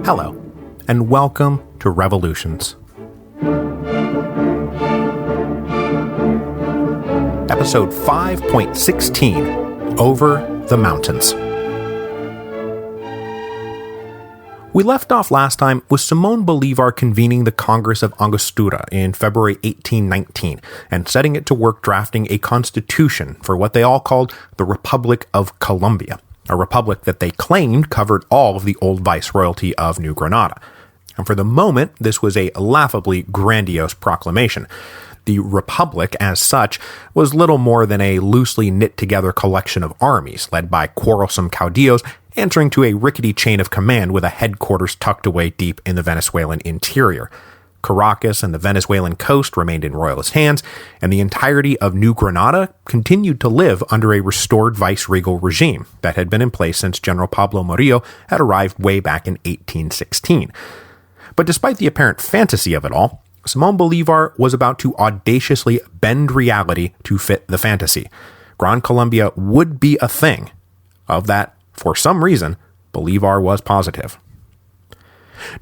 Hello, and welcome to Revolutions. Episode 5.16, Over the Mountains. We left off last time with Simón Bolívar convening the Congress of Angostura in February 1819 and setting it to work drafting a constitution for what they all called the Republic of Colombia, a republic that they claimed covered all of the old viceroyalty of New Granada. And for the moment, this was a laughably grandiose proclamation. The Republic, as such, was little more than a loosely knit-together collection of armies led by quarrelsome caudillos answering to a rickety chain of command with a headquarters tucked away deep in the Venezuelan interior. Caracas and the Venezuelan coast remained in royalist hands, and the entirety of New Granada continued to live under a restored vice-regal regime that had been in place since General Pablo Morillo had arrived way back in 1816. But despite the apparent fantasy of it all, Simón Bolívar was about to audaciously bend reality to fit the fantasy. Gran Colombia would be a thing. Of that, for some reason, Bolívar was positive.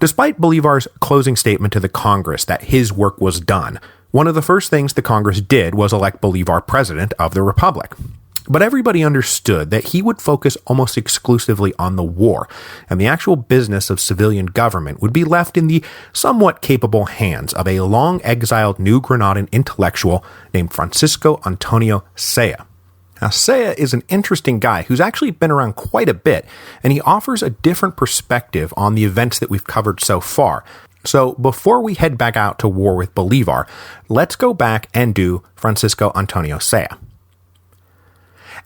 Despite Bolívar's closing statement to the Congress that his work was done, one of the first things the Congress did was elect Bolívar president of the Republic. But everybody understood that he would focus almost exclusively on the war, and the actual business of civilian government would be left in the somewhat capable hands of a long-exiled New Granadan intellectual named Francisco Antonio Saya. Now, Saya is an interesting guy who's actually been around quite a bit, and he offers a different perspective on the events that we've covered so far. So before we head back out to war with Bolívar, let's go back and do Francisco Antonio Saya.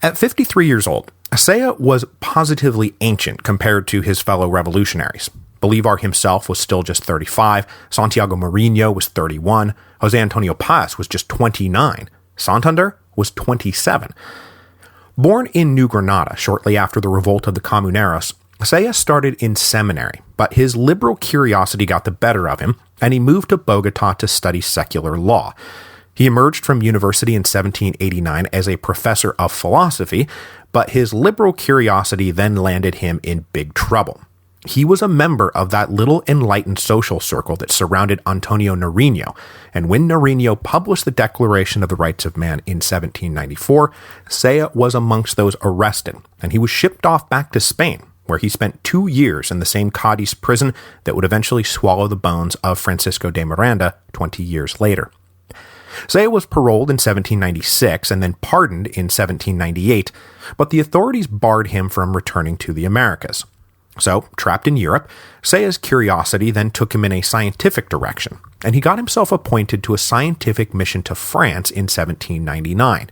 At 53 years old, Saya was positively ancient compared to his fellow revolutionaries. Bolívar himself was still just 35, Santiago Marinho was 31, José Antonio Paz was just 29, Santander was 27. Born in New Granada shortly after the revolt of the Comuneros, Saya started in seminary, but his liberal curiosity got the better of him, and he moved to Bogotá to study secular law. He emerged from university in 1789 as a professor of philosophy, but his liberal curiosity then landed him in big trouble. He was a member of that little enlightened social circle that surrounded Antonio Nariño, and when Nariño published the Declaration of the Rights of Man in 1794, Saya was amongst those arrested, and he was shipped off back to Spain, where he spent 2 years in the same Cadiz prison that would eventually swallow the bones of Francisco de Miranda 20 years later. Saya was paroled in 1796 and then pardoned in 1798, but the authorities barred him from returning to the Americas. So, trapped in Europe, Saya's curiosity then took him in a scientific direction, and he got himself appointed to a scientific mission to France in 1799.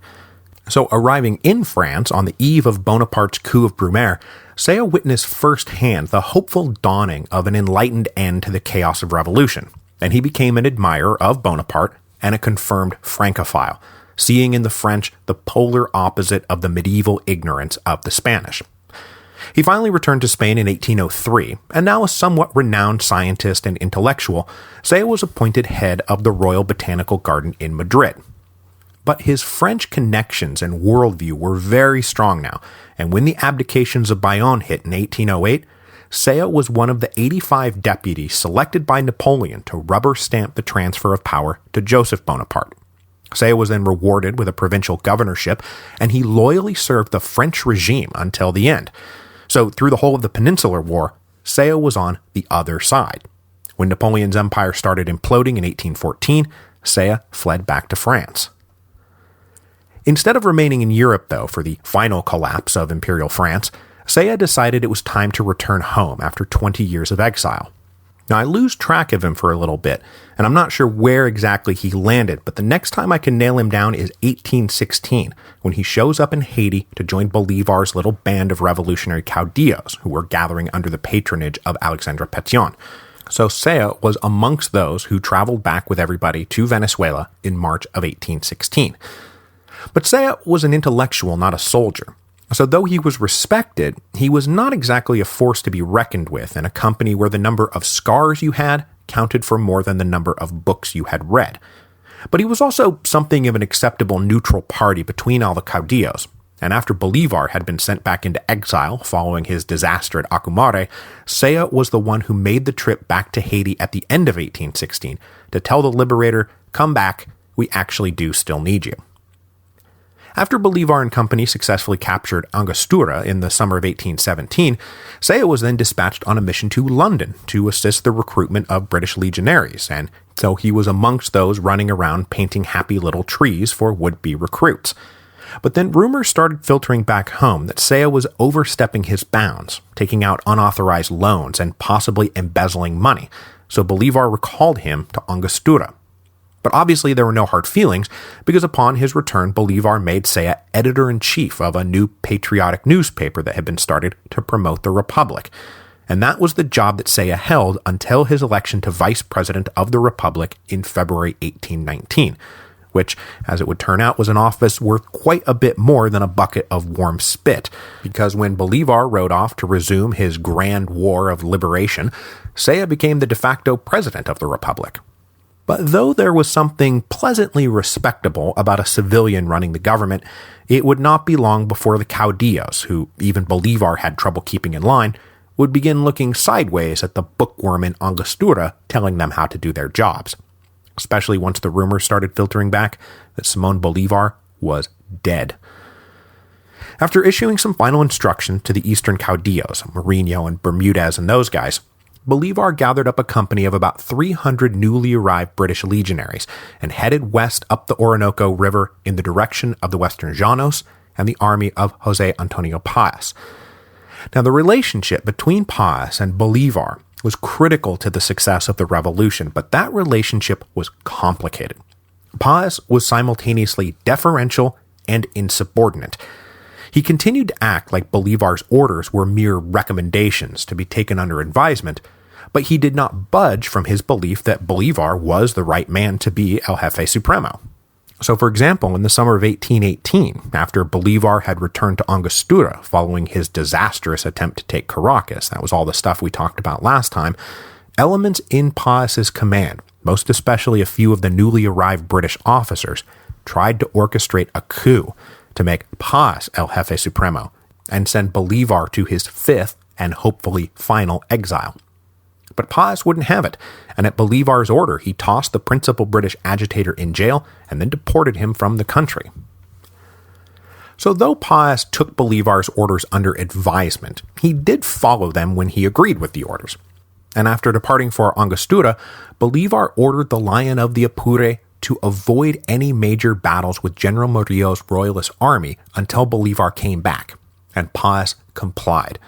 So, arriving in France on the eve of Bonaparte's coup of Brumaire, Saya witnessed firsthand the hopeful dawning of an enlightened end to the chaos of revolution, and he became an admirer of Bonaparte and a confirmed Francophile, seeing in the French the polar opposite of the medieval ignorance of the Spanish. He finally returned to Spain in 1803, and now a somewhat renowned scientist and intellectual, Saya was appointed head of the Royal Botanical Garden in Madrid. But his French connections and worldview were very strong now, and when the abdications of Bayonne hit in 1808, Saya was one of the 85 deputies selected by Napoleon to rubber stamp the transfer of power to Joseph Bonaparte. Saya was then rewarded with a provincial governorship, and he loyally served the French regime until the end. So through the whole of the Peninsular War, Saya was on the other side. When Napoleon's empire started imploding in 1814, Saya fled back to France. Instead of remaining in Europe, though, for the final collapse of Imperial France, Saya decided it was time to return home after 20 years of exile. Now, I lose track of him for a little bit, and I'm not sure where exactly he landed, but the next time I can nail him down is 1816, when he shows up in Haiti to join Bolívar's little band of revolutionary caudillos who were gathering under the patronage of Alexandre Pétion. So Saya was amongst those who traveled back with everybody to Venezuela in March of 1816. But Saya was an intellectual, not a soldier. So though he was respected, he was not exactly a force to be reckoned with in a company where the number of scars you had counted for more than the number of books you had read. But he was also something of an acceptable neutral party between all the caudillos, and after Bolivar had been sent back into exile following his disaster at Acumare, Saya was the one who made the trip back to Haiti at the end of 1816 to tell the liberator, "Come back, we actually do still need you." After Bolivar and company successfully captured Angostura in the summer of 1817, Saya was then dispatched on a mission to London to assist the recruitment of British legionaries, and so he was amongst those running around painting happy little trees for would-be recruits. But then rumors started filtering back home that Saya was overstepping his bounds, taking out unauthorized loans and possibly embezzling money, so Bolivar recalled him to Angostura. But obviously there were no hard feelings, because upon his return, Bolivar made Saya editor-in-chief of a new patriotic newspaper that had been started to promote the Republic. And that was the job that Saya held until his election to vice president of the Republic in February 1819, which, as it would turn out, was an office worth quite a bit more than a bucket of warm spit, because when Bolivar rode off to resume his grand war of liberation, Saya became the de facto president of the Republic. But though there was something pleasantly respectable about a civilian running the government, it would not be long before the caudillos, who even Bolivar had trouble keeping in line, would begin looking sideways at the bookworm in Angostura telling them how to do their jobs, especially once the rumors started filtering back that Simón Bolívar was dead. After issuing some final instruction to the eastern caudillos, Marinho and Bermudez and those guys, Bolivar gathered up a company of about 300 newly arrived British legionaries and headed west up the Orinoco River in the direction of the Western Llanos and the army of José Antonio Páez. Now, the relationship between Páez and Bolivar was critical to the success of the revolution, but that relationship was complicated. Páez was simultaneously deferential and insubordinate. He continued to act like Bolivar's orders were mere recommendations to be taken under advisement, but he did not budge from his belief that Bolivar was the right man to be El Jefe Supremo. So, for example, in the summer of 1818, after Bolivar had returned to Angostura following his disastrous attempt to take Caracas, that was all the stuff we talked about last time, elements in Páez's command, most especially a few of the newly arrived British officers, tried to orchestrate a coup to make Páez El Jefe Supremo and send Bolivar to his fifth and hopefully final exile. But Páez wouldn't have it, and at Bolivar's order, he tossed the principal British agitator in jail and then deported him from the country. So though Páez took Bolivar's orders under advisement, he did follow them when he agreed with the orders. And after departing for Angostura, Bolivar ordered the Lion of the Apure to avoid any major battles with General Murillo's royalist army until Bolivar came back, and Páez complied.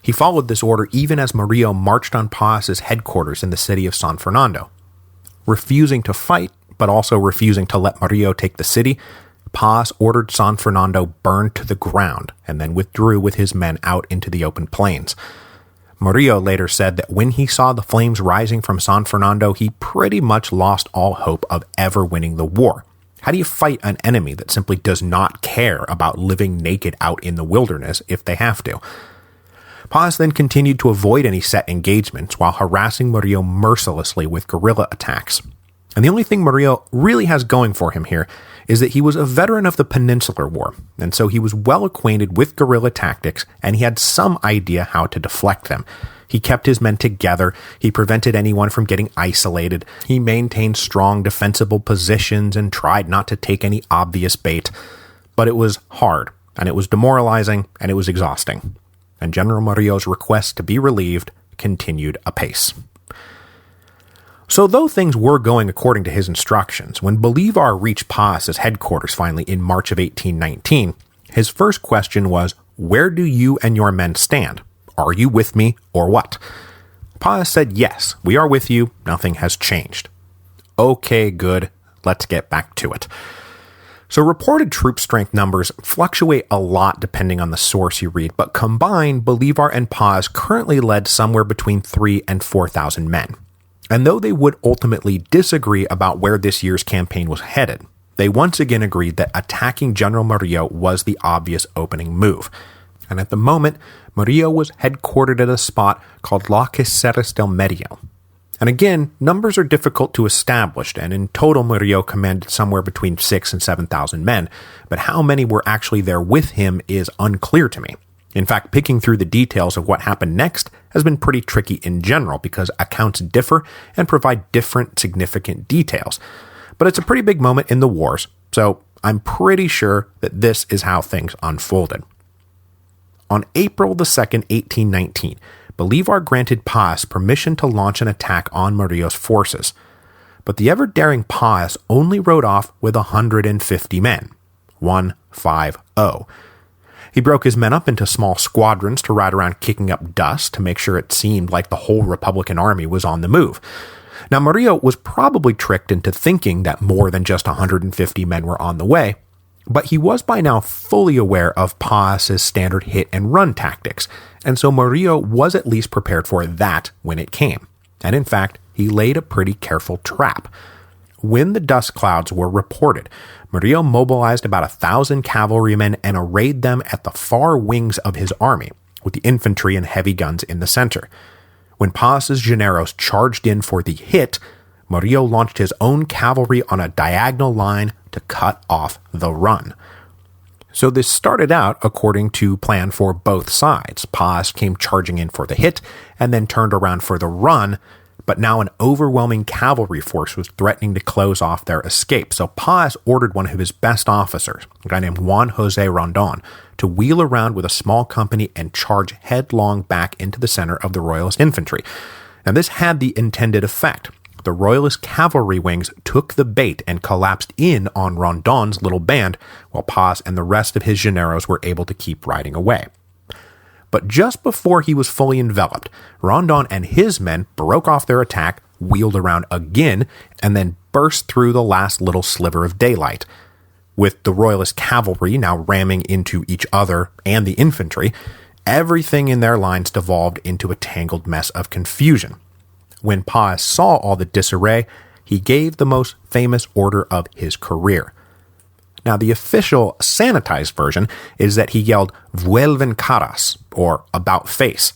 He followed this order even as Murillo marched on Páez's headquarters in the city of San Fernando. Refusing to fight, but also refusing to let Murillo take the city, Páez ordered San Fernando burned to the ground and then withdrew with his men out into the open plains. Murillo later said that when he saw the flames rising from San Fernando, he pretty much lost all hope of ever winning the war. How do you fight an enemy that simply does not care about living naked out in the wilderness if they have to? Páez then continued to avoid any set engagements while harassing Murillo mercilessly with guerrilla attacks. And the only thing Murillo really has going for him here is that he was a veteran of the Peninsular War, and so he was well acquainted with guerrilla tactics, and he had some idea how to deflect them. He kept his men together, he prevented anyone from getting isolated, he maintained strong defensible positions and tried not to take any obvious bait. But it was hard, and it was demoralizing, and it was exhausting. And General Murillo's request to be relieved continued apace. So though things were going according to his instructions, when Bolivar reached Páez's headquarters finally in March of 1819, his first question was, "Where do you and your men stand? Are you with me or what?" Páez said, "Yes, we are with you. Nothing has changed." Okay, good. Let's get back to it. So reported troop strength numbers fluctuate a lot depending on the source you read, but combined, Bolivar and Páez currently led somewhere between 3,000 and 4,000 men. And though they would ultimately disagree about where this year's campaign was headed, they once again agreed that attacking General Murillo was the obvious opening move. And at the moment, Murillo was headquartered at a spot called La Caceres del Medio. And again, numbers are difficult to establish, and in total Murillo commanded somewhere between 6,000 and 7,000 men, but how many were actually there with him is unclear to me. In fact, picking through the details of what happened next has been pretty tricky in general because accounts differ and provide different significant details. But it's a pretty big moment in the wars, so I'm pretty sure that this is how things unfolded. On April the 2nd, 1819, Bolívar granted Paz permission to launch an attack on Murillo's forces, but the ever-daring Paz only rode off with 150 men, 150. He broke his men up into small squadrons to ride around kicking up dust to make sure it seemed like the whole Republican army was on the move. Now, Murillo was probably tricked into thinking that more than just 150 men were on the way, but he was by now fully aware of Paz's standard hit-and-run tactics, and so Murillo was at least prepared for that when it came. And in fact, he laid a pretty careful trap. When the dust clouds were reported, Murillo mobilized about 1,000 cavalrymen and arrayed them at the far wings of his army, with the infantry and heavy guns in the center. When Paz's generos charged in for the hit, Murillo launched his own cavalry on a diagonal line to cut off the run. So this started out according to plan for both sides. Paz came charging in for the hit and then turned around for the run, but now an overwhelming cavalry force was threatening to close off their escape. So Paz ordered one of his best officers, a guy named Juan José Rondon, to wheel around with a small company and charge headlong back into the center of the Royalist infantry. Now this had the intended effect. The Royalist cavalry wings took the bait and collapsed in on Rondon's little band, while Paz and the rest of his generos were able to keep riding away. But just before he was fully enveloped, Rondon and his men broke off their attack, wheeled around again, and then burst through the last little sliver of daylight. With the Royalist cavalry now ramming into each other and the infantry, everything in their lines devolved into a tangled mess of confusion. When Paz saw all the disarray, he gave the most famous order of his career. Now, the official sanitized version is that he yelled "Vuelven caras," or "about face,"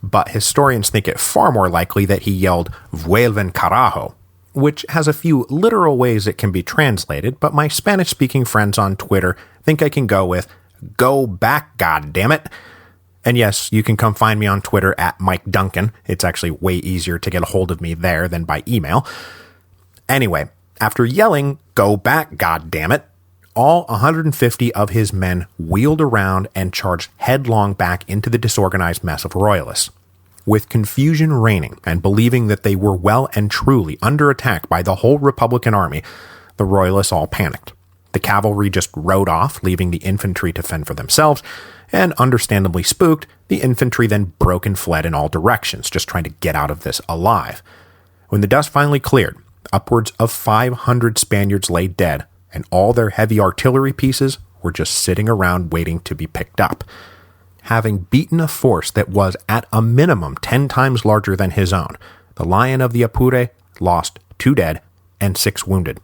but historians think it far more likely that he yelled "Vuelven carajo," which has a few literal ways it can be translated, but my Spanish-speaking friends on Twitter think I can go with "Go back, goddammit." And yes, you can come find me on Twitter at Mike Duncan. It's actually way easier to get a hold of me there than by email. Anyway, after yelling, "Go back, goddammit," all 150 of his men wheeled around and charged headlong back into the disorganized mess of Royalists. With confusion reigning and believing that they were well and truly under attack by the whole Republican army, the Royalists all panicked. The cavalry just rode off, leaving the infantry to fend for themselves, and understandably spooked, the infantry then broke and fled in all directions, just trying to get out of this alive. When the dust finally cleared, upwards of 500 Spaniards lay dead, and all their heavy artillery pieces were just sitting around waiting to be picked up. Having beaten a force that was at a minimum 10 times larger than his own, the Lion of the Apure lost 2 dead and 6 wounded.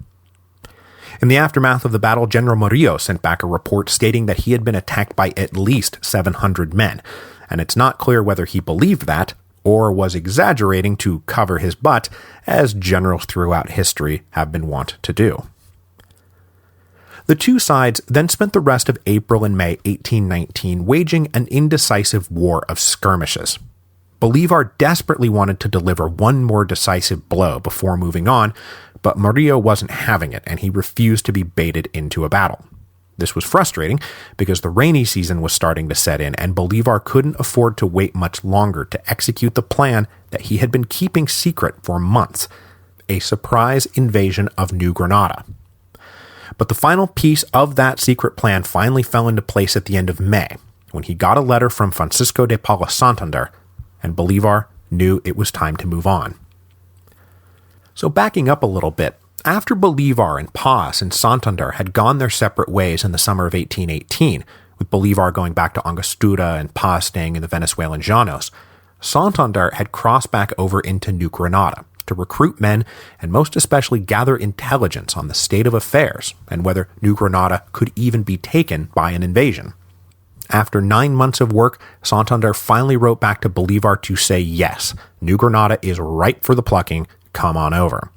In the aftermath of the battle, General Murillo sent back a report stating that he had been attacked by at least 700 men, and it's not clear whether he believed that or was exaggerating to cover his butt, as generals throughout history have been wont to do. The two sides then spent the rest of April and May 1819 waging an indecisive war of skirmishes. Bolívar desperately wanted to deliver one more decisive blow before moving on, but Murillo wasn't having it, and he refused to be baited into a battle. This was frustrating because the rainy season was starting to set in, and Bolívar couldn't afford to wait much longer to execute the plan that he had been keeping secret for months: a surprise invasion of New Granada. But the final piece of that secret plan finally fell into place at the end of May, when he got a letter from Francisco de Paula Santander, and Bolívar knew it was time to move on. So backing up a little bit, after Bolívar and Paz and Santander had gone their separate ways in the summer of 1818, with Bolívar going back to Angostura and Paz staying in the Venezuelan llanos, Santander had crossed back over into New Granada to recruit men and most especially gather intelligence on the state of affairs and whether New Granada could even be taken by an invasion. After 9 months of work, Santander finally wrote back to Bolívar to say yes, New Granada is ripe for the plucking, come on over.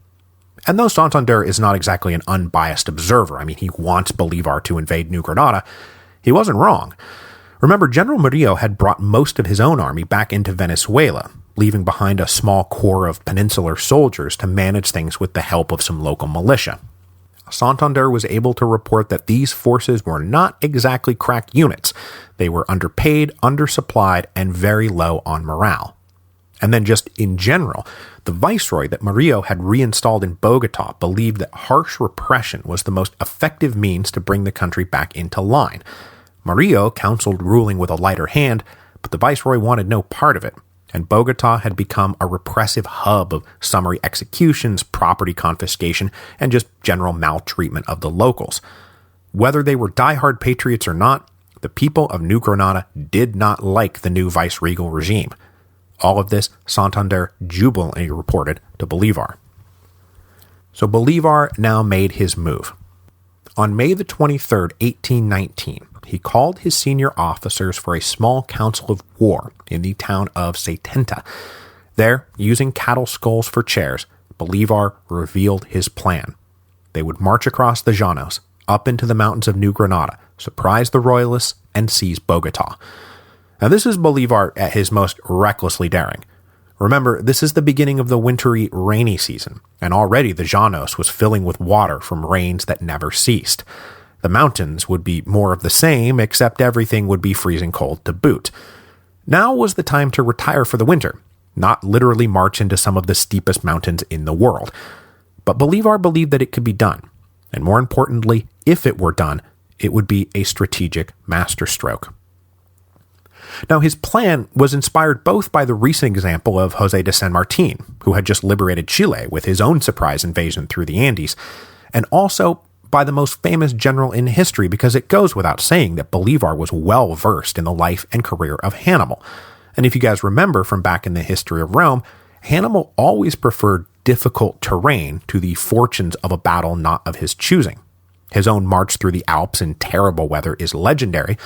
And though Santander is not exactly an unbiased observer, he wants Bolívar to invade New Granada, he wasn't wrong. Remember, General Murillo had brought most of his own army back into Venezuela, leaving behind a small corps of peninsular soldiers to manage things with the help of some local militia. Santander was able to report that these forces were not exactly crack units. They were underpaid, undersupplied, and very low on morale. And then just in general, the viceroy that Murillo had reinstalled in Bogotá believed that harsh repression was the most effective means to bring the country back into line. Murillo counseled ruling with a lighter hand, but the viceroy wanted no part of it, and Bogotá had become a repressive hub of summary executions, property confiscation, and just general maltreatment of the locals. Whether they were diehard patriots or not, the people of New Granada did not like the new viceregal regime. All of this Santander jubilantly reported to Bolívar. So Bolívar now made his move. On May the 23rd, 1819, he called his senior officers for a small council of war in the town of Setenta. There, using cattle skulls for chairs, Bolívar revealed his plan. They would march across the Llanos, up into the mountains of New Granada, surprise the royalists, and seize Bogotá. Now this is Bolívar at his most recklessly daring. Remember, this is the beginning of the wintry, rainy season, and already the Llanos was filling with water from rains that never ceased. The mountains would be more of the same, except everything would be freezing cold to boot. Now was the time to retire for the winter, not literally march into some of the steepest mountains in the world. But Bolívar believed that it could be done, and more importantly, if it were done, it would be a strategic masterstroke. Now, his plan was inspired both by the recent example of José de San Martín, who had just liberated Chile with his own surprise invasion through the Andes, and also by the most famous general in history, because it goes without saying that Bolívar was well versed in the life and career of Hannibal. And if you guys remember from back in the history of Rome, Hannibal always preferred difficult terrain to the fortunes of a battle not of his choosing. His own march through the Alps in terrible weather is legendary,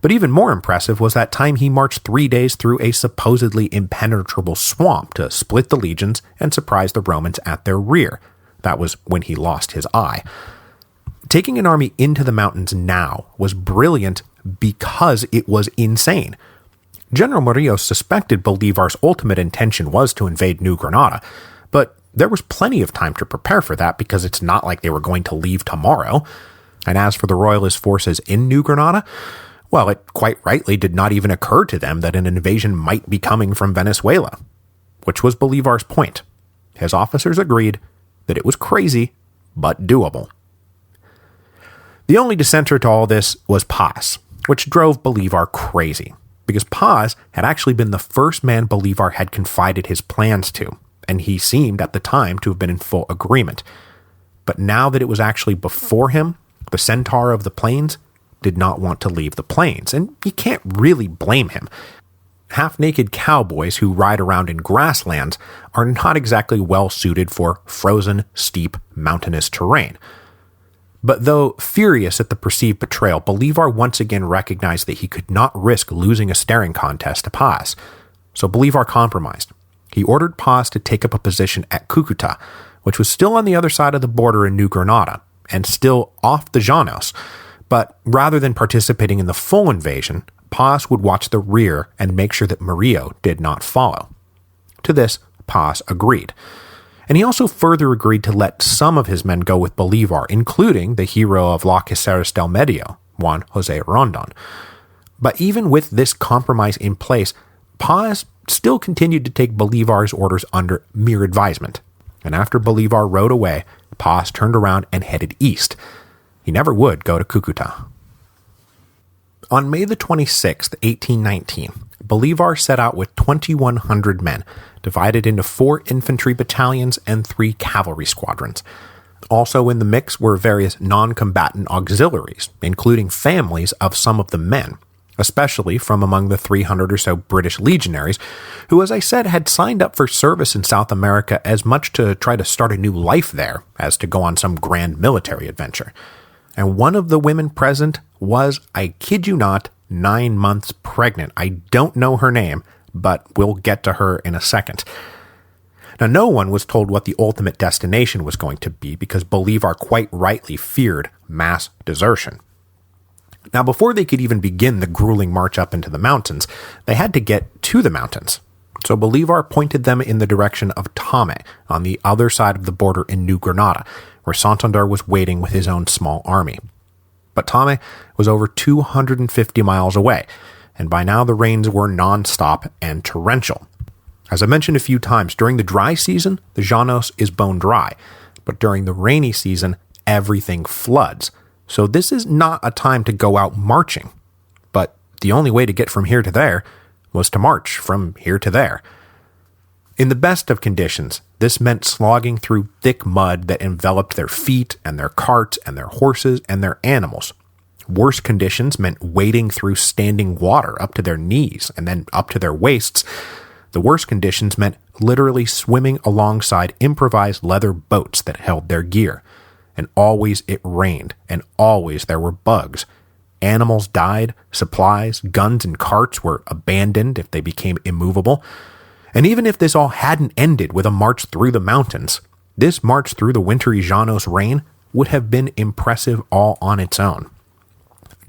but even more impressive was that time he marched 3 days through a supposedly impenetrable swamp to split the legions and surprise the Romans at their rear. That was when he lost his eye. Taking an army into the mountains now was brilliant because it was insane. General Murillo suspected Bolívar's ultimate intention was to invade New Granada, but there was plenty of time to prepare for that because it's not like they were going to leave tomorrow. And as for the royalist forces in New Granada, well, it quite rightly did not even occur to them that an invasion might be coming from Venezuela, which was Bolívar's point. His officers agreed that it was crazy, but doable. The only dissenter to all this was Paz, which drove Bolívar crazy, because Paz had actually been the first man Bolívar had confided his plans to, and he seemed at the time to have been in full agreement. But now that it was actually before him, the centaur of the plains did not want to leave the plains, and you can't really blame him. Half-naked cowboys who ride around in grasslands are not exactly well suited for frozen, steep, mountainous terrain. But though furious at the perceived betrayal, Bolívar once again recognized that he could not risk losing a staring contest to Paz. So Bolívar compromised. He ordered Paz to take up a position at Cúcuta, which was still on the other side of the border in New Granada, and still off the Llanos. But rather than participating in the full invasion, Paz would watch the rear and make sure that Murillo did not follow. To this, Paz agreed. And he also further agreed to let some of his men go with Bolívar, including the hero of Las Caceres del Medio, Juan José Rondon. But even with this compromise in place, Paz still continued to take Bolívar's orders under mere advisement. And after Bolívar rode away, Paz turned around and headed east. He never would go to Cúcuta. On May the 26th, 1819, Bolívar set out with 2,100 men, divided into 4 infantry battalions and 3 cavalry squadrons. Also in the mix were various non-combatant auxiliaries, including families of some of the men, especially from among the 300 or so British legionaries, who, as I said, had signed up for service in South America as much to try to start a new life there as to go on some grand military adventure. And one of the women present was, I kid you not, 9 months pregnant. I don't know her name, but we'll get to her in a second. Now, no one was told what the ultimate destination was going to be because Bolivar quite rightly feared mass desertion. Now, before they could even begin the grueling march up into the mountains, they had to get to the mountains. So Bolivar pointed them in the direction of Tame, on the other side of the border in New Granada, where Santander was waiting with his own small army. But Tame was over 250 miles away, and by now the rains were non-stop and torrential. As I mentioned a few times, during the dry season, the Llanos is bone dry, but during the rainy season, everything floods. So this is not a time to go out marching, but the only way to get from here to there was to march from here to there. In the best of conditions, this meant slogging through thick mud that enveloped their feet and their carts and their horses and their animals. Worse conditions meant wading through standing water up to their knees and then up to their waists. The worst conditions meant literally swimming alongside improvised leather boats that held their gear. And always it rained, and always there were bugs. Animals died, supplies, guns, and carts were abandoned if they became immovable. And even if this all hadn't ended with a march through the mountains, this march through the wintry Llanos rain would have been impressive all on its own.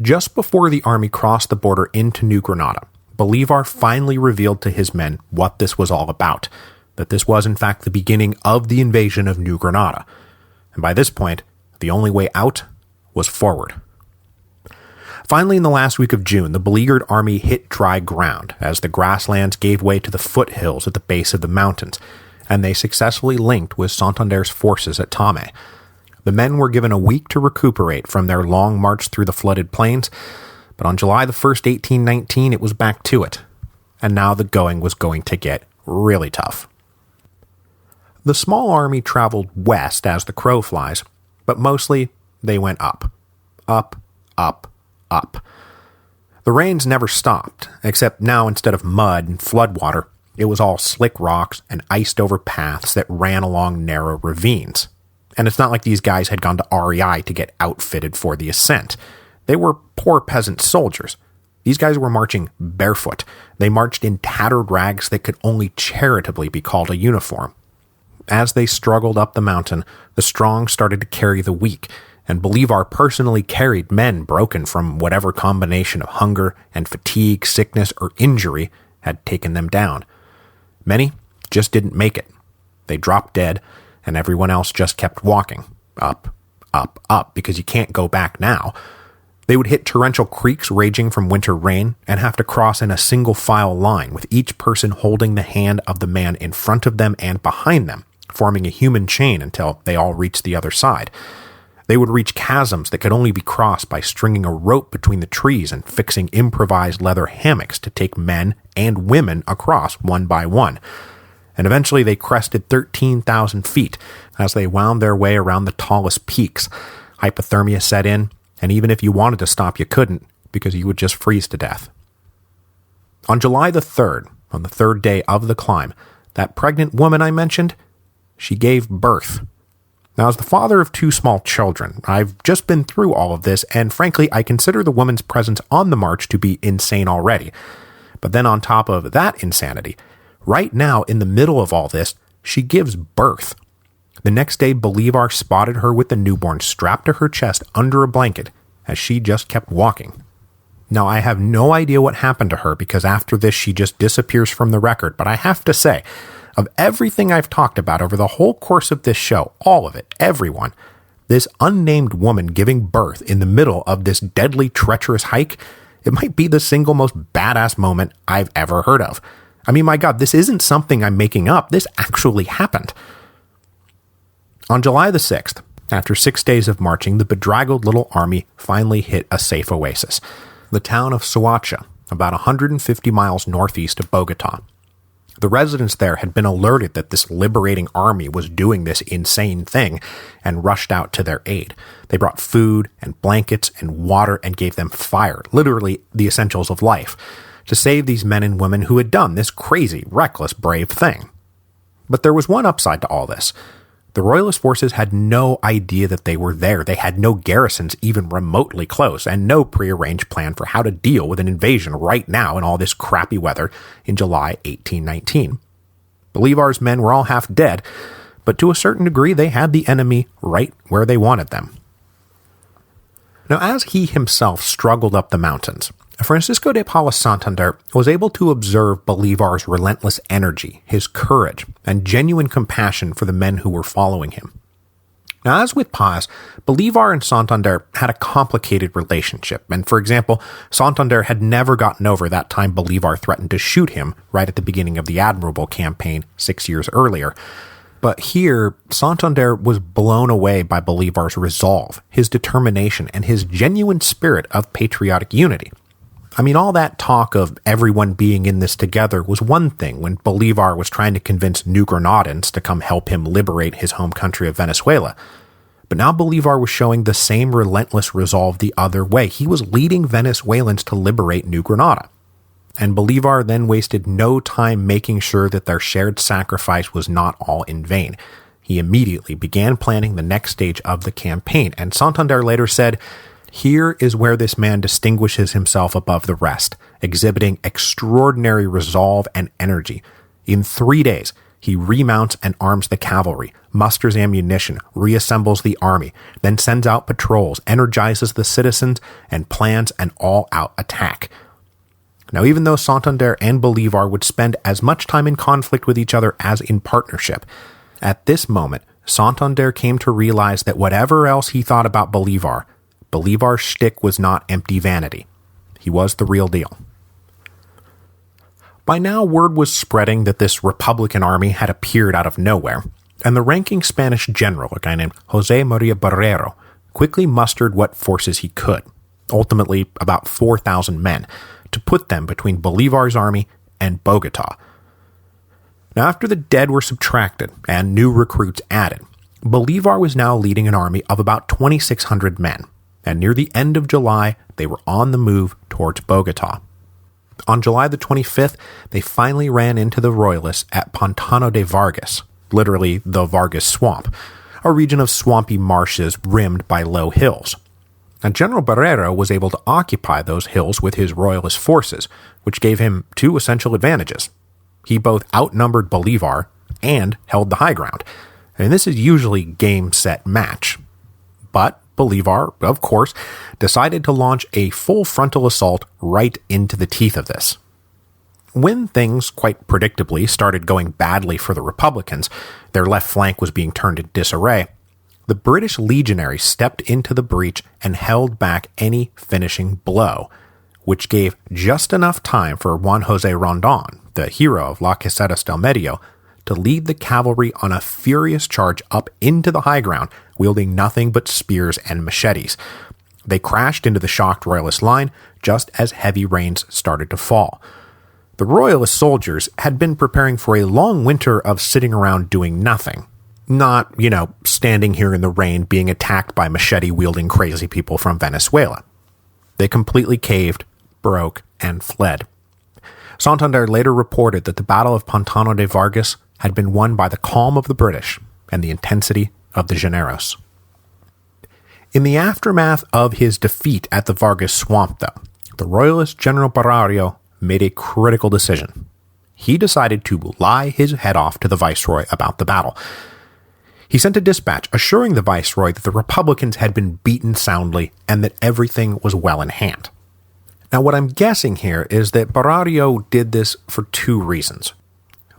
Just before the army crossed the border into New Granada, Bolivar finally revealed to his men what this was all about, that this was in fact the beginning of the invasion of New Granada. And by this point, the only way out was forward. Finally, in the last week of June, the beleaguered army hit dry ground as the grasslands gave way to the foothills at the base of the mountains, and they successfully linked with Santander's forces at Tame. The men were given a week to recuperate from their long march through the flooded plains, but on July the 1st, 1819, it was back to it, and now the going was going to get really tough. The small army traveled west as the crow flies, but mostly they went up, up, up, up. The rains never stopped, except now instead of mud and floodwater, it was all slick rocks and iced-over paths that ran along narrow ravines. And it's not like these guys had gone to REI to get outfitted for the ascent. They were poor peasant soldiers. These guys were marching barefoot. They marched in tattered rags that could only charitably be called a uniform. As they struggled up the mountain, the strong started to carry the weak, and Bolivar personally carried men broken from whatever combination of hunger and fatigue, sickness, or injury had taken them down. Many just didn't make it. They dropped dead, and everyone else just kept walking, up, up, up, because you can't go back now. They would hit torrential creeks raging from winter rain and have to cross in a single file line, with each person holding the hand of the man in front of them and behind them, forming a human chain until they all reached the other side. They would reach chasms that could only be crossed by stringing a rope between the trees and fixing improvised leather hammocks to take men and women across one by one. And eventually they crested 13,000 feet as they wound their way around the tallest peaks. Hypothermia set in, and even if you wanted to stop, you couldn't, because you would just freeze to death. On July the 3rd, on the third day of the climb, that pregnant woman I mentioned, she gave birth. Now, as the father of 2 small children, I've just been through all of this, and frankly, I consider the woman's presence on the march to be insane already. But then on top of that insanity, right now, in the middle of all this, she gives birth. The next day, Bolivar spotted her with the newborn strapped to her chest under a blanket as she just kept walking. Now, I have no idea what happened to her because after this, she just disappears from the record, but I have to say, of everything I've talked about over the whole course of this show, all of it, everyone, this unnamed woman giving birth in the middle of this deadly, treacherous hike, it might be the single most badass moment I've ever heard of. I mean, my God, this isn't something I'm making up. This actually happened. On July the 6th, after 6 days of marching, the bedraggled little army finally hit a safe oasis, the town of Soacha, about 150 miles northeast of Bogota. The residents there had been alerted that this liberating army was doing this insane thing and rushed out to their aid. They brought food and blankets and water and gave them fire, literally the essentials of life, to save these men and women who had done this crazy, reckless, brave thing. But there was one upside to all this. The Royalist forces had no idea that they were there. They had no garrisons even remotely close, and no prearranged plan for how to deal with an invasion right now in all this crappy weather in July 1819. Bolivar's men were all half dead, but to a certain degree they had the enemy right where they wanted them. Now, as he himself struggled up the mountains, Francisco de Paula Santander was able to observe Bolivar's relentless energy, his courage, and genuine compassion for the men who were following him. Now, as with Paz, Bolivar and Santander had a complicated relationship, and for example, Santander had never gotten over that time Bolivar threatened to shoot him right at the beginning of the Admirable campaign 6 years earlier. But here, Santander was blown away by Bolivar's resolve, his determination, and his genuine spirit of patriotic unity. I mean, all that talk of everyone being in this together was one thing when Bolivar was trying to convince New Granadans to come help him liberate his home country of Venezuela. But now Bolivar was showing the same relentless resolve the other way. He was leading Venezuelans to liberate New Granada. And Bolivar then wasted no time making sure that their shared sacrifice was not all in vain. He immediately began planning the next stage of the campaign, and Santander later said, "Here is where this man distinguishes himself above the rest, exhibiting extraordinary resolve and energy. In 3 days, he remounts and arms the cavalry, musters ammunition, reassembles the army, then sends out patrols, energizes the citizens, and plans an all-out attack." Now, even though Santander and Bolivar would spend as much time in conflict with each other as in partnership, at this moment, Santander came to realize that whatever else he thought about Bolivar's shtick was not empty vanity. He was the real deal. By now, word was spreading that this Republican army had appeared out of nowhere, and the ranking Spanish general, a guy named José María Barrero, quickly mustered what forces he could, ultimately about 4,000 men, to put them between Bolivar's army and Bogotá. Now, after the dead were subtracted and new recruits added, Bolivar was now leading an army of about 2,600 men, and near the end of July, they were on the move towards Bogotá. On July the 25th, they finally ran into the Royalists at Pantano de Vargas, literally the Vargas Swamp, a region of swampy marshes rimmed by low hills. And General Barrero was able to occupy those hills with his Royalist forces, which gave him two essential advantages. He both outnumbered Bolivar and held the high ground, and this is usually game, set, match. But Bolivar, of course, decided to launch a full frontal assault right into the teeth of this. When things, quite predictably, started going badly for the Republicans, their left flank was being turned in disarray, the British legionaries stepped into the breach and held back any finishing blow, which gave just enough time for Juan José Rondón, the hero of Las Casetas del Medio, to lead the cavalry on a furious charge up into the high ground, wielding nothing but spears and machetes. They crashed into the shocked Royalist line just as heavy rains started to fall. The Royalist soldiers had been preparing for a long winter of sitting around doing nothing. Not, standing here in the rain being attacked by machete-wielding crazy people from Venezuela. They completely caved, broke, and fled. Santander later reported that the Battle of Pantano de Vargas had been won by the calm of the British and the intensity of the Llaneros. In the aftermath of his defeat at the Vargas Swamp, though, the Royalist General Barrero made a critical decision. He decided to lie his head off to the Viceroy about the battle. He sent a dispatch assuring the Viceroy that the Republicans had been beaten soundly and that everything was well in hand. Now, what I'm guessing here is that Barrero did this for two reasons.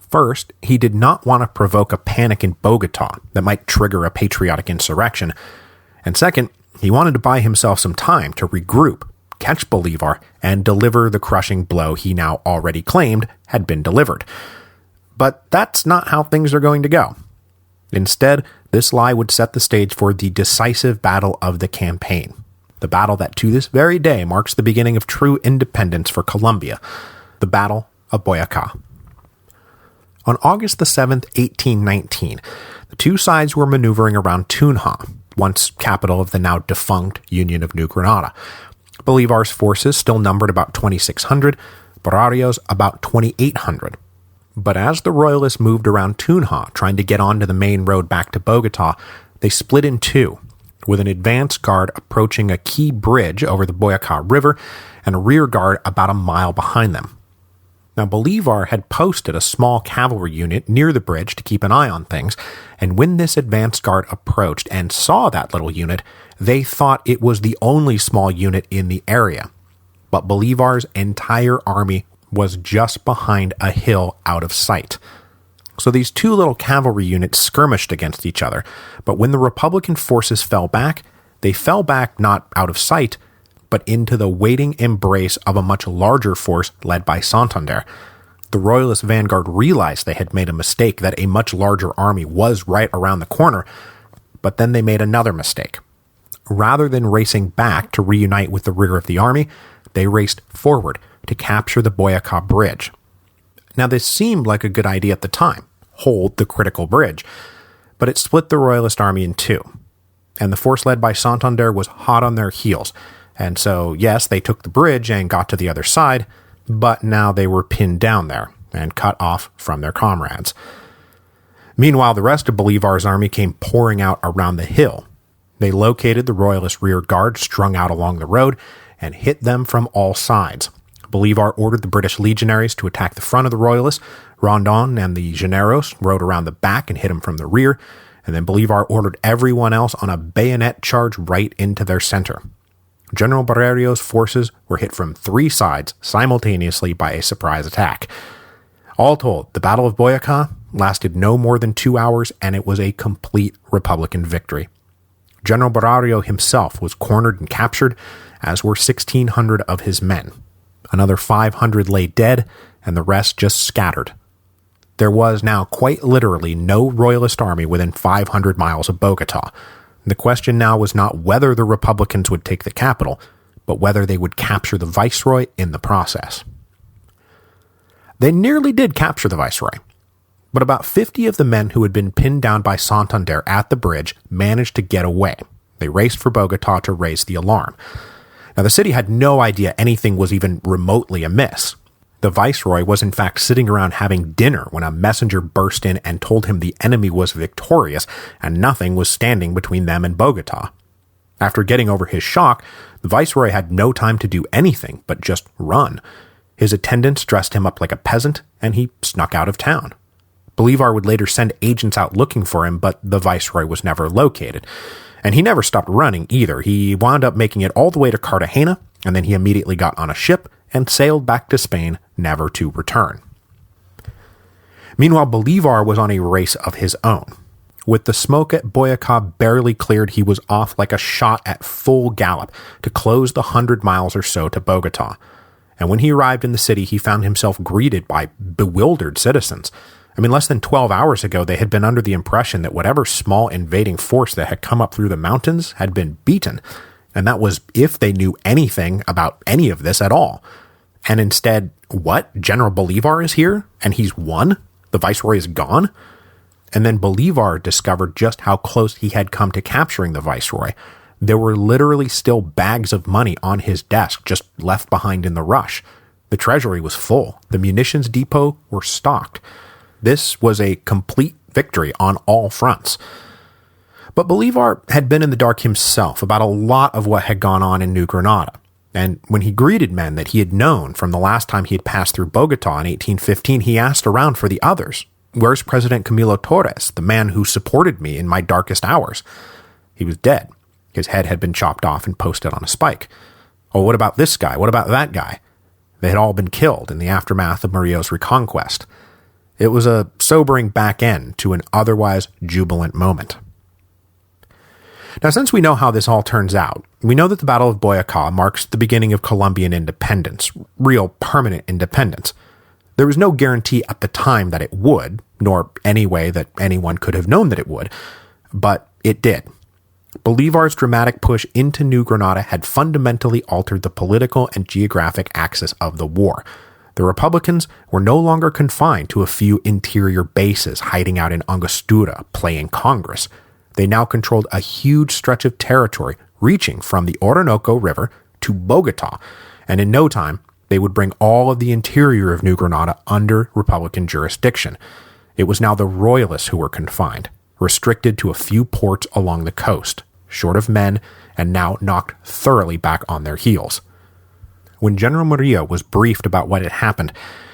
First, he did not want to provoke a panic in Bogotá that might trigger a patriotic insurrection. And second, he wanted to buy himself some time to regroup, catch Bolivar, and deliver the crushing blow he now already claimed had been delivered. But that's not how things are going to go. Instead, this lie would set the stage for the decisive battle of the campaign, the battle that to this very day marks the beginning of true independence for Colombia, the Battle of Boyacá. On August the 7th, 1819, the two sides were maneuvering around Tunja, once capital of the now defunct Union of New Granada. Bolivar's forces still numbered about 2,600, Barrero's about 2,800. But as the Royalists moved around Tunja, trying to get onto the main road back to Bogota, they split in two, with an advance guard approaching a key bridge over the Boyacá River and a rear guard about a mile behind them. Now, Bolívar had posted a small cavalry unit near the bridge to keep an eye on things, and when this advance guard approached and saw that little unit, they thought it was the only small unit in the area. But Bolívar's entire army was just behind a hill out of sight. So these two little cavalry units skirmished against each other, but when the Republican forces fell back, they fell back not out of sight, but into the waiting embrace of a much larger force led by Santander. The Royalist vanguard realized they had made a mistake, that a much larger army was right around the corner, but then they made another mistake. Rather than racing back to reunite with the rear of the army, they raced forward to capture the Boyacá Bridge. Now, this seemed like a good idea at the time, hold the critical bridge, but it split the Royalist army in two, and the force led by Santander was hot on their heels, and so, yes, they took the bridge and got to the other side, but now they were pinned down there and cut off from their comrades. Meanwhile, the rest of Bolívar's army came pouring out around the hill. They located the Royalist rear guard strung out along the road and hit them from all sides. Bolívar ordered the British legionaries to attack the front of the Royalists. Rondon and the Llaneros rode around the back and hit them from the rear, and then Bolívar ordered everyone else on a bayonet charge right into their center. General Barrerio's forces were hit from three sides simultaneously by a surprise attack. All told, the Battle of Boyacá lasted no more than 2 hours, and it was a complete Republican victory. General Barrerio himself was cornered and captured, as were 1,600 of his men. Another 500 lay dead, and the rest just scattered. There was now quite literally no Royalist army within 500 miles of Bogotá. The question now was not whether the Republicans would take the capital, but whether they would capture the viceroy in the process. They nearly did capture the viceroy, but about 50 of the men who had been pinned down by Santander at the bridge managed to get away. They raced for Bogotá to raise the alarm. Now, the city had no idea anything was even remotely amiss. The viceroy was in fact sitting around having dinner when a messenger burst in and told him the enemy was victorious and nothing was standing between them and Bogotá. After getting over his shock, the viceroy had no time to do anything but just run. His attendants dressed him up like a peasant, and he snuck out of town. Bolívar would later send agents out looking for him, but the viceroy was never located. And he never stopped running either. He wound up making it all the way to Cartagena, and then he immediately got on a ship and sailed back to Spain, never to return. Meanwhile, Bolívar was on a race of his own. With the smoke at Boyacá barely cleared, he was off like a shot at full gallop to close the 100 miles or so to Bogotá. And when he arrived in the city, he found himself greeted by bewildered citizens. I mean, less than 12 hours ago, they had been under the impression that whatever small invading force that had come up through the mountains had been beaten, and that was if they knew anything about any of this at all. And instead, what? General Bolívar is here, and he's won? The viceroy is gone? And then Bolívar discovered just how close he had come to capturing the viceroy. There were literally still bags of money on his desk, just left behind in the rush. The treasury was full. The munitions depot were stocked. This was a complete victory on all fronts. But Bolívar had been in the dark himself about a lot of what had gone on in New Granada. And when he greeted men that he had known from the last time he had passed through Bogotá in 1815, he asked around for the others. Where's President Camilo Torres, the man who supported me in my darkest hours? He was dead. His head had been chopped off and posted on a spike. Oh, what about this guy? What about that guy? They had all been killed in the aftermath of Murillo's reconquest. It was a sobering back end to an otherwise jubilant moment. Now, since we know how this all turns out, we know that the Battle of Boyacá marks the beginning of Colombian independence, real permanent independence. There was no guarantee at the time that it would, nor any way that anyone could have known that it would, but it did. Bolívar's dramatic push into New Granada had fundamentally altered the political and geographic axis of the war. The Republicans were no longer confined to a few interior bases hiding out in Angostura playing Congress. They now controlled a huge stretch of territory reaching from the Orinoco River to Bogotá, and in no time, they would bring all of the interior of New Granada under Republican jurisdiction. It was now the royalists who were confined, restricted to a few ports along the coast, short of men, and now knocked thoroughly back on their heels. When General Murillo was briefed about what had happened,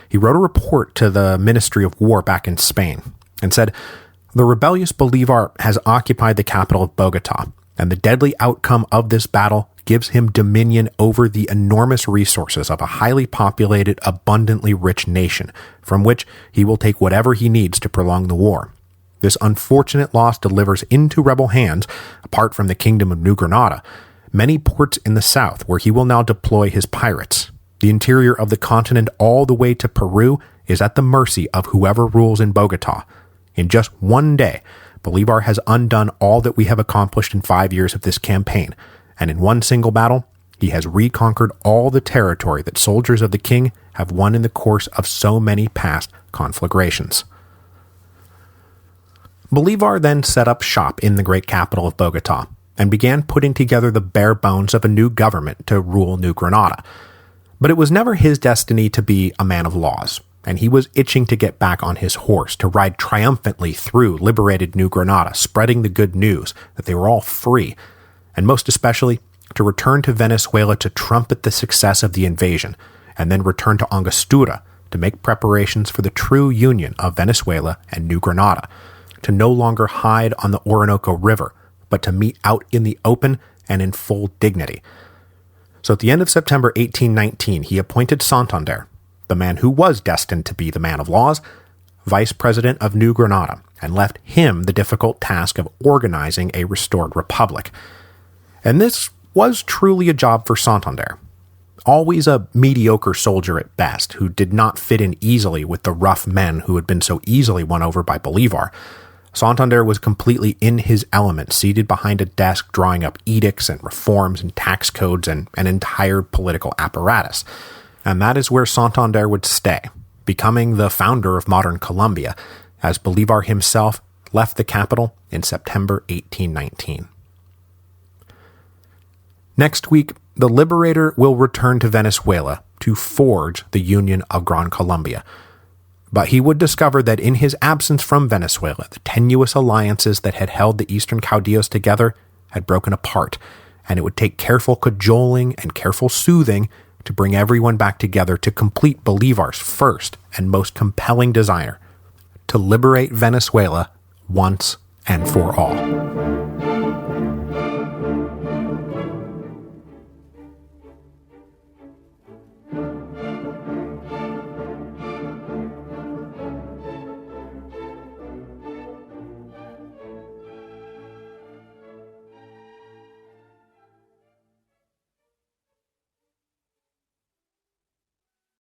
he wrote a report to the Ministry of War back in Spain and said, "The rebellious Bolívar has occupied the capital of Bogotá, and the deadly outcome of this battle gives him dominion over the enormous resources of a highly populated, abundantly rich nation, from which he will take whatever he needs to prolong the war. This unfortunate loss delivers into rebel hands, apart from the kingdom of New Granada, many ports in the south where he will now deploy his pirates. The interior of the continent all the way to Peru is at the mercy of whoever rules in Bogotá. In just one day, Bolívar has undone all that we have accomplished in 5 years of this campaign, and in one single battle, he has reconquered all the territory that soldiers of the king have won in the course of so many past conflagrations." Bolívar then set up shop in the great capital of Bogotá and began putting together the bare bones of a new government to rule New Granada. But it was never his destiny to be a man of laws, and he was itching to get back on his horse to ride triumphantly through liberated New Granada, spreading the good news that they were all free, and most especially to return to Venezuela to trumpet the success of the invasion, and then return to Angostura to make preparations for the true union of Venezuela and New Granada, to no longer hide on the Orinoco River, but to meet out in the open and in full dignity. So at the end of September 1819, he appointed Santander, the man who was destined to be the man of laws, vice president of New Granada, and left him the difficult task of organizing a restored republic. And this was truly a job for Santander. Always a mediocre soldier at best, who did not fit in easily with the rough men who had been so easily won over by Bolívar, Santander was completely in his element, seated behind a desk drawing up edicts and reforms and tax codes and an entire political apparatus. And that is where Santander would stay, becoming the founder of modern Colombia, as Bolívar himself left the capital in September 1819. Next week, the Liberator will return to Venezuela to forge the Union of Gran Colombia. But he would discover that in his absence from Venezuela, the tenuous alliances that had held the Eastern Caudillos together had broken apart, and it would take careful cajoling and careful soothing to bring everyone back together to complete Bolívar's first and most compelling desire, to liberate Venezuela once and for all.